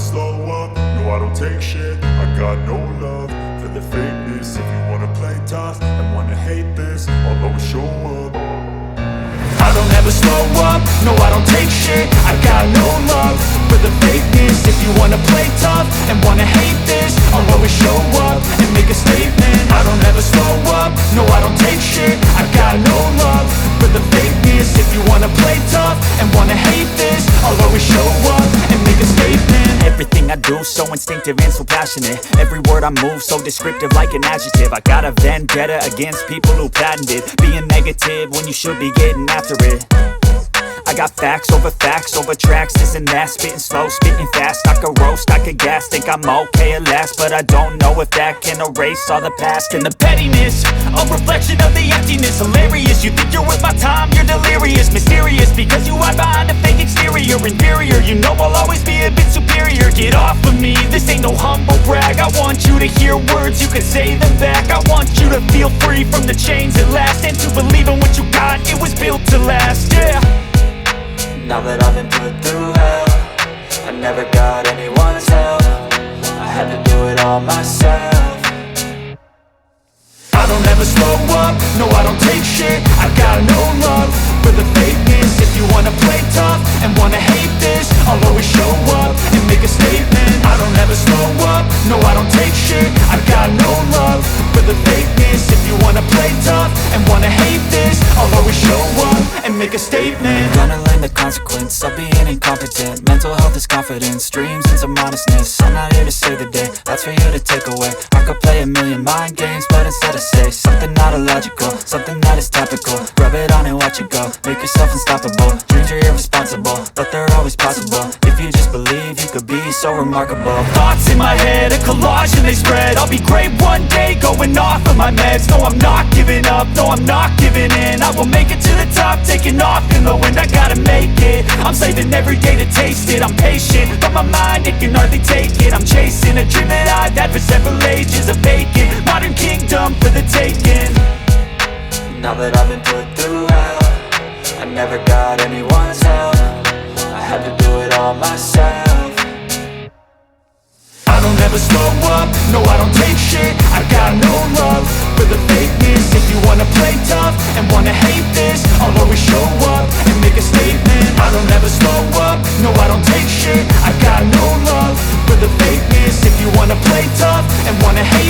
slow up, no I don't take shit. I got no love for the fakeness. If you wanna play tough and wanna hate this, I'll always show up. I don't ever slow up, no I don't take shit. I got no love for the fakeness. If you wanna play tough and wanna hate this, I'll always show up and make a statement. I don't ever slow up, no I don't take shit. I got no love for the fakeness. If you wanna play tough and wanna hate this, I'll always show up and make a statement. Everything I do so instinctive and so passionate. Every word I move so descriptive like an adjective. I got a vendetta against people who patented being negative when you should be getting after it. I got facts over tracks, this and that. Spitting slow, spitting fast, I could roast, I could gas. Think I'm okay at last, but I don't know if that can erase all the past. And the pettiness, a reflection of the emptiness. Hilarious, you think you're worth my time, you're delirious. Mysterious, because you hide behind a fake exterior. Inferior, you know I'll always be a bit superior. Get off of me, this ain't no humble brag. I want you to hear words, you can say them back. I want you to feel free from the chains at last, and to believe in what you got, it was built to last, yeah. Now that I've been put through hell, I never got anyone's help. I had to do it all myself. I don't ever slow up, no I don't take shit. I got no love for the fakeness. If you wanna play tough and wanna hate this, I'll always show up and make a statement. I don't ever slow up, no I don't take shit. I got no love for the fakeness. If you wanna play tough and wanna hate this, I'll always show up and make a statement. Gonna learn the consequence of being incompetent. Mental health is confidence, dreams and some honestness. I'm not here to save the day, that's for you to take away. I could play a million mind games, but instead I say something not illogical, something that is topical. Rub it on and watch it go, make yourself unstoppable. Dreams are irresponsible, but they're always possible. If you just believe, you could be so remarkable. Thoughts in my head, a collage and they spread. I'll be great one day, going off of my meds. No, I'm not giving up, no, I'm not giving in. I will make it to the top, taking off in the wind. I gotta make it, I'm saving every day to taste it. I'm patient, but my mind, it can hardly take it. I'm chasing a dream that I've had for several ages. A vacant, modern kingdom for the taking. Now that I've been put through hell, I never got anyone's help. I had to do it all myself. I don't ever slow up, no I don't take shit. I got no love for the fakeness. If you wanna play tough and wanna hate this, I'll always show up and make a statement. I don't ever slow up, no I don't take shit. I got no love for the fakeness. If you wanna play tough and wanna hate